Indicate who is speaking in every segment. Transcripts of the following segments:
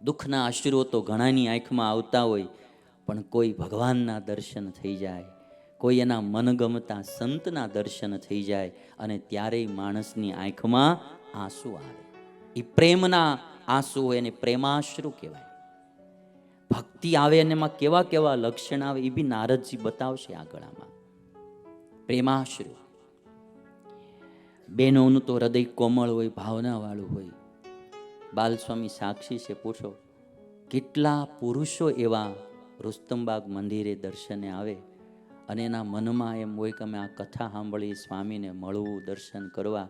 Speaker 1: દુઃખના અશ્રુઓ તો ઘણાની આંખમાં આવતા હોય, પણ કોઈ ભગવાનના દર્શન થઈ જાય, કોઈ એના મનગમતા સંતના દર્શન થઈ જાય અને ત્યારેય માણસની આંખમાં આંસુ આવે. એ પ્રેમના આંસુ હોય એને પ્રેમાશ્રુ કહેવાય. ભક્તિ આવે અને એમાં કેવા કેવા લક્ષણ આવે એ બી નારદજી બતાવશે આગળમાં. પ્રેમાશ્રુ. બહેનોનું તો હૃદય કોમળ હોય, ભાવનાવાળું હોય. બાલસ્વામી સાક્ષી છે, પૂછો કેટલા પુરુષો એવા રુસ્તમબાગ મંદિરે દર્શને આવે અને એના મનમાં એમ હોય કે અમે આ કથા સાંભળી, સ્વામીને મળવું, દર્શન કરવા,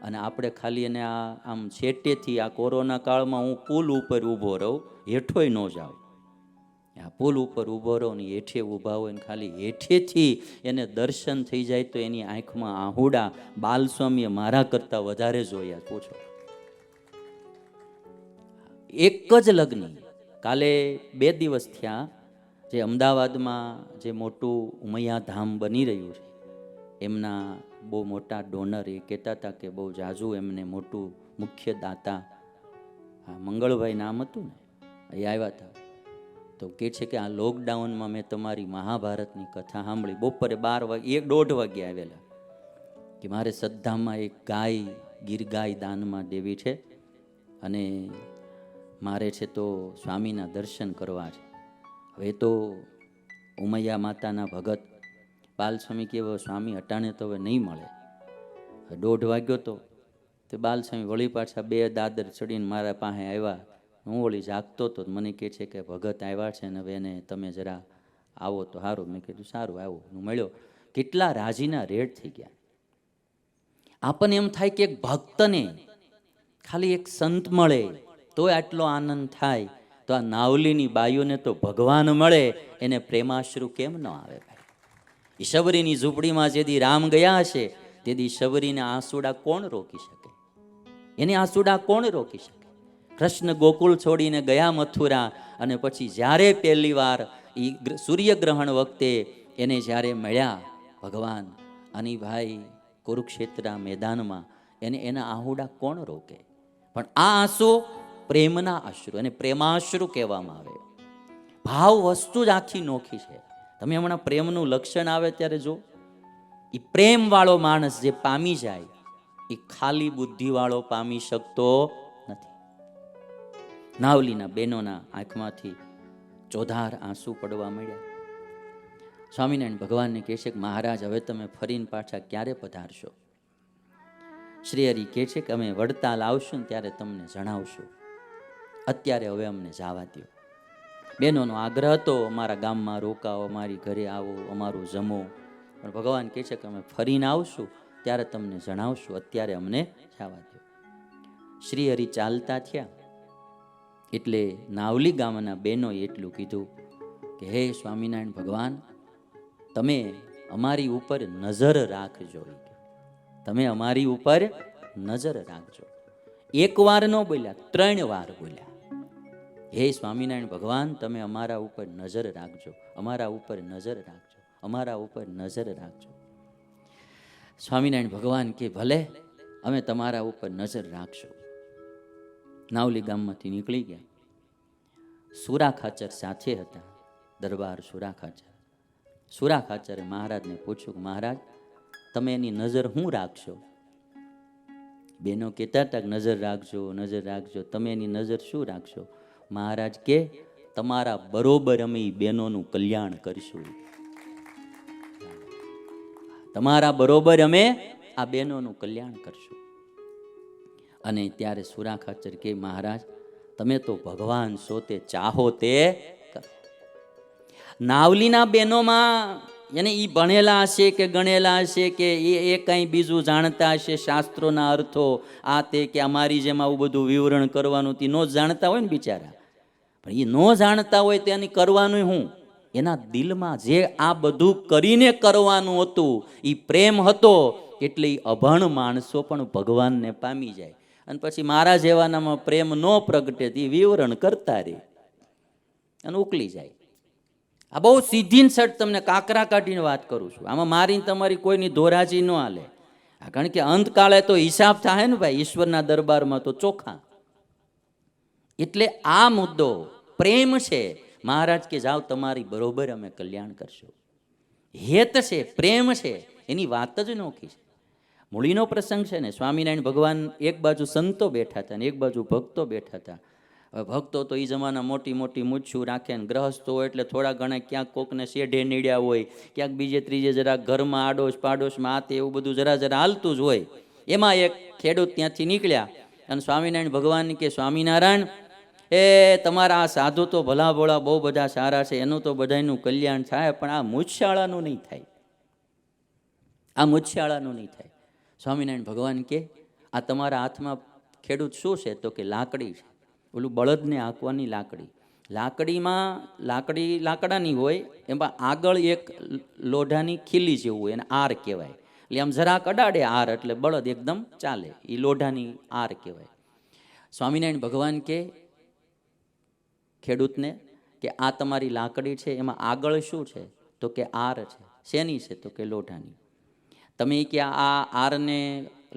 Speaker 1: અને આપણે ખાલી એને આમ છેટેથી આ કોરોના કાળમાં હું પુલ ઉપર ઊભો રહું, હેઠોય ન જાઉં. આ પુલ ઉપર ઊભો રહો ને હેઠે ઊભા હોય ને ખાલી હેઠેથી એને દર્શન થઈ જાય તો એની આંખમાં આહુડા બાલસ્વામીએ મારા કરતાં વધારે જોયા. પૂછો. એક જ લગ્ન, કાલે 2 દિવસ થયા, જે અમદાવાદમાં જે મોટું ઉમૈયા ધામ બની રહ્યું છે, એમના બહુ મોટા ડોનર એ કહેતા હતા કે બહુ જાજુ એમને મોટું મુખ્ય દાતા, હા મંગળભાઈ નામ હતું ને, એ આવ્યા હતા. તો કહે છે કે આ લોકડાઉનમાં મેં તમારી મહાભારતની કથા સાંભળી. બપોરે 12 વાગે 1-1:30 વાગે આવેલા કે મારે સદ્ધામાં એક ગાય, ગીર ગાય દાનમાં દેવી છે અને મારે છે તો સ્વામીના દર્શન કરવા છે. હવે તો ઉમૈયા માતાના ભગત બાલસ્વામી કેવો સ્વામી અટાણે તો હવે નહીં મળે. 1:30 વાગ્યો તો તે બાલસ્વામી વળી પાછા 2 દાદર ચડીને મારા પાસે આવ્યા. હું વળી જાગતો હતો, મને કહે છે કે ભગત આવ્યા છે ને હવે એને તમે જરા આવો તો સારું. મેં કીધું સારું આવો. હું મળ્યો. કેટલા રાજીના રેડ થઈ ગયા. આપણને એમ થાય કે એક ભક્તને ખાલી એક સંત મળે તો આટલો આનંદ થાય, તો આ નાવલીની બાઈઓને તો ભગવાન મળે એને પ્રેમાશ્રુ કેમ ન આવે ભાઈ? એ શબરીની ઝૂંપડીમાં જેથી રામ ગયા હશે તેથી શબરીને આંસુડા કોણ રોકી શકે? એને આંસુડા કોણ રોકી શકે? કૃષ્ણ ગોકુળ છોડીને ગયા મથુરા, અને પછી જ્યારે પહેલી વાર એ સૂર્યગ્રહણ વખતે એને જ્યારે મળ્યા ભગવાન, અને ભાઈ કુરુક્ષેત્રના મેદાનમાં એના આહુડા કોણ રોકે? પણ આ આંસુ પ્રેમના અશ્રુ, અને પ્રેમાશ્રુ કહેવામાં આવે. ભાવ વસ્તુ જ આખી નોખી છે. તમે હમણાં પ્રેમનું લક્ષણ આવે ત્યારે જો, એ પ્રેમ વાળો માણસ જે પામી જાય એ ખાલી બુદ્ધિ વાળો પામી શકતો નથી. નાવલીના બહેનોના આંખમાંથી ચોધાર આંસુ પડવા મળ્યા. સ્વામિનારાયણ ભગવાનને કહે છે કે મહારાજ હવે તમે ફરીને પાછા ક્યારે પધારશો? શ્રી હરિ કહે છે કે અમે વડતાલ આવશું ને ત્યારે તમને જણાવશું, અત્યારે હવે અમને જવા દો. બહેનોનો આગ્રહ હતો અમારા ગામમાં રોકાવો, અમારી ઘરે આવો, અમારું જમો, પણ ભગવાન કહે છે કે અમે ફરીને આવશું ત્યારે તમને જણાવશું, અત્યારે અમને જવા દો. શ્રી હરિ ચાલતા થયા એટલે નાવલી ગામના બહેનોએ એટલું કીધું કે હે સ્વામિનારાયણ ભગવાન, તમે અમારી ઉપર નજર રાખજો. તમે અમારી ઉપર નજર રાખજો. 1 વાર ન બોલ્યા, 3 વાર બોલ્યા. હે સ્વામિનારાયણ ભગવાન, તમે અમારા ઉપર નજર રાખજો, અમારા ઉપર નજર રાખજો, અમારા ઉપર નજર રાખજો. સ્વામિનારાયણ ભગવાન કે ભલે, અમે તમારા ઉપર નજર રાખશું. નાવલી ગામમાંથી નીકળી ગયા. સુરા ખાચર સાથે હતા, દરબાર સુરા ખાચર. સુરા ખાચરે મહારાજને પૂછ્યું કે મહારાજ તમે એની નજર શું રાખશો? બહેનો કહેતા હતા કે નજર રાખજો, નજર રાખજો. તમે એની નજર શું રાખશો? મહારાજ કે તમારા બરોબર અમે બહેનોનું કલ્યાણ કરીશું. તમારા બરોબર અમે આ બહેનોનું કલ્યાણ કરશું. અને ત્યારે સુરા ખાચર કે મહારાજ તમે તો ભગવાન છો, તે ચાહો તે કરો. નાવલીના બહેનોમાં એને એ ભણેલા હશે કે ગણેલા હશે કે એ કંઈ બીજું જાણતા હશે, શાસ્ત્રોના અર્થો આ તે, કે અમારી જેમ આવું બધું વિવરણ કરવાનું તે ન જાણતા હોય ને બિચારા. પણ એ ન જાણતા હોય તેની કરવાનું હું? એના દિલમાં જે આ બધું કરીને કરવાનું હતું એ પ્રેમ હતો, એટલે એ અભણ માણસો પણ ભગવાનને પામી જાય. અને પછી મારા જેવાનામાં પ્રેમ ન પ્રગટે તે વિવરણ કરતા રહે અને ઉકલી જાય. આ બહુ સીધી સટ તમને કાકરા કાઢીને વાત કરું છું. આમાં મારીને તમારી કોઈની ધોરાજી ન હાલે. કારણ કે અંતકાળે તો હિસાબ થાય ને ભાઈ, ઈશ્વરના દરબારમાં તો ચોખા. એટલે આ મુદ્દો પ્રેમ છે. મહારાજ કે જાઓ તમારી બરોબર અમે કલ્યાણ કરશું. હેત છે, પ્રેમ છે, એની વાત જ નોખી છે. મૂળીનો પ્રસંગ છે ને, સ્વામિનારાયણ ભગવાન એક બાજુ સંતો બેઠા હતા ને એક બાજુ ભક્તો બેઠા હતા. હવે ભક્તો તો એ જમાના મોટી મોટી મૂછું રાખે ને, ગ્રહસ્થો હોય એટલે થોડા ઘણા ક્યાંક કોકને શેઢે નીડ્યા હોય, ક્યાંક બીજે ત્રીજે જરા ઘરમાં આડોશ પાડોશમાં આ તે એવું બધું જરા જરા હાલતું જ હોય. એમાં એક ખેડૂત ત્યાંથી નીકળ્યા અને સ્વામિનારાયણ ભગવાન કે સ્વામિનારાયણ, એ તમારા આ સાધુ તો ભલા ભોળા બહુ બધા સારા છે, એનું તો બધાનું કલ્યાણ થાય, પણ આ મૂછશાળાનું નહીં થાય, આ મૂછશાળાનું નહીં થાય. સ્વામિનારાયણ ભગવાન કે આ તમારા હાથમાં ખેડૂત શું છે? તો કે લાકડી છે, ઓલું બળદને હાંકવાની લાકડી. લાકડી લાકડાની હોય, એમાં આગળ એક લોઢાની ખીલી જેવું હોય, એને આર કહેવાય. એટલે આમ જરાક અડાડે આર એટલે બળદ એકદમ ચાલે, એ લોઢાની આર કહેવાય. સ્વામિનારાયણ ભગવાન કે ખેડૂતને કે આ તમારી લાકડી છે, એમાં આગળ શું છે? તો કે આર છે. શેની છે? તો કે લોઢાની. તમે કે આ આરને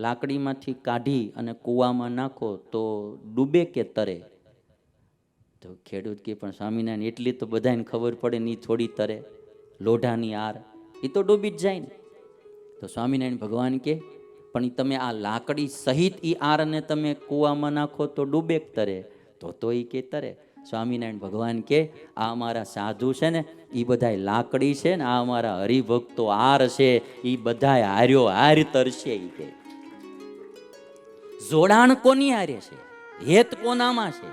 Speaker 1: લાકડીમાંથી કાઢી અને કૂવામાં નાખો તો ડૂબે કે તરે? તો ખેડૂત કે પણ સ્વામિનારાયણ એટલી તો બધાને ખબર પડે ને, થોડી તરે? લોઢાની આર એ તો ડૂબી જ જાય ને. તો સ્વામિનારાયણ ભગવાન કે પણ તમે આ લાકડી સહિત એ આરને તમે કૂવામાં નાખો તો ડૂબે કે તરે? તો એ કે તરે. સ્વામિનારાયણ ભગવાન કે આ અમારા સાધુ છે ને, એ બધાય લાકડી છે ને, આ અમારા હરિભક્તો આર છે, એ બધાય હાર્યો હાર તરશે. એ કે જોડાણ કોની હારે છે? હેત કોનામાં છે?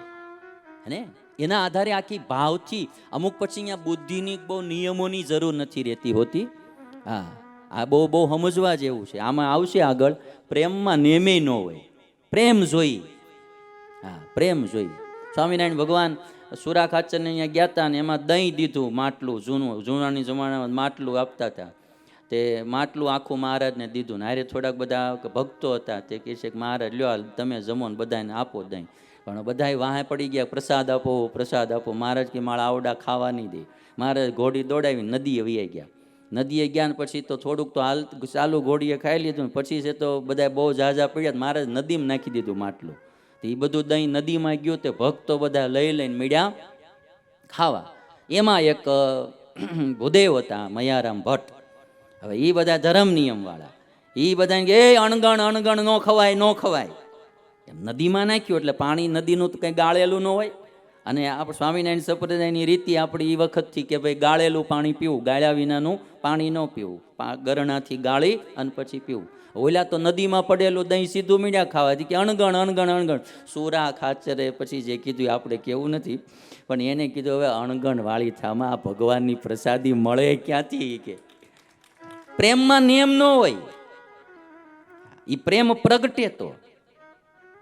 Speaker 1: અને એના આધારે આખી ભાવથી, અમુક પછી અહીંયા બુદ્ધિની બહુ નિયમોની જરૂર નથી રહેતી હોતી. હા, આ બહુ સમજવા જેવું છે. આમાં આવશે આગળ, પ્રેમમાં નેમે ન હોય, પ્રેમ જોઈ. હા, પ્રેમ જોઈ. સ્વામિનારાયણ ભગવાન સુરા ખાચરને અહીંયા ગયા હતા ને, એમાં દહીં દીધું, માટલું જૂનાની જમાનામાં માટલું આપતા હતા. તે માટલું આખું મહારાજને દીધું ને હારે થોડાક બધા ભક્તો હતા. તે કહે છે કે મહારાજ લ્યો તમે જમો ને બધાને આપો દહીં. પણ બધાય વાહે પડી ગયા, પ્રસાદ આપો પ્રસાદ આપો. મહારાજ કે મારા આવડા ખાવા નહીં દે. મહારાજ ઘોડી દોડાવી નદીએ વહી ગયા. નદીએ ગયા ને પછી તો થોડુંક તો હાલ ચાલુ ઘોડીએ ખાઈ લીધું. પછી છે તો બધા બહુ ઝાઝા પડ્યા. મહારાજ નદીમાં નાખી દીધું માટલું. એ બધું દહીં નદીમાં ગયું. તે ભક્તો બધા લઈને મળ્યા ખાવા. એમાં એક ભૂદેવ હતા, મયારામ ભટ્ટ. હવે એ બધા ધર્મ નિયમ વાળા, એ બધાને કે અણગણ ન ખવાય, ન ખવાય. એમ નદીમાં નાખ્યું એટલે પાણી નદીનું તો કંઈ ગાળેલું ન હોય. અને આપણે સ્વામિનારાયણ સંપ્રદાયની રીતિ આપણી એ વખતથી કે ભાઈ ગાળેલું પાણી પીવું, ગાળ્યા વિનાનું પાણી ન પીવું, ગરણાથી ગાળી અને પછી પીવું. ઓલા તો નદીમાં પડેલું દહીં સીધું મીડ્યા ખાવાથી કે અણગણ. સુરા ખાચરે પછી જે કીધું આપણે કેવું નથી, પણ એને કીધું હવે અણગણ વાળી થામાં આ ભગવાનની પ્રસાદી મળે ક્યાંથી? કે પ્રેમમાં નિયમ ન હોય, એ પ્રેમ પ્રગટે તો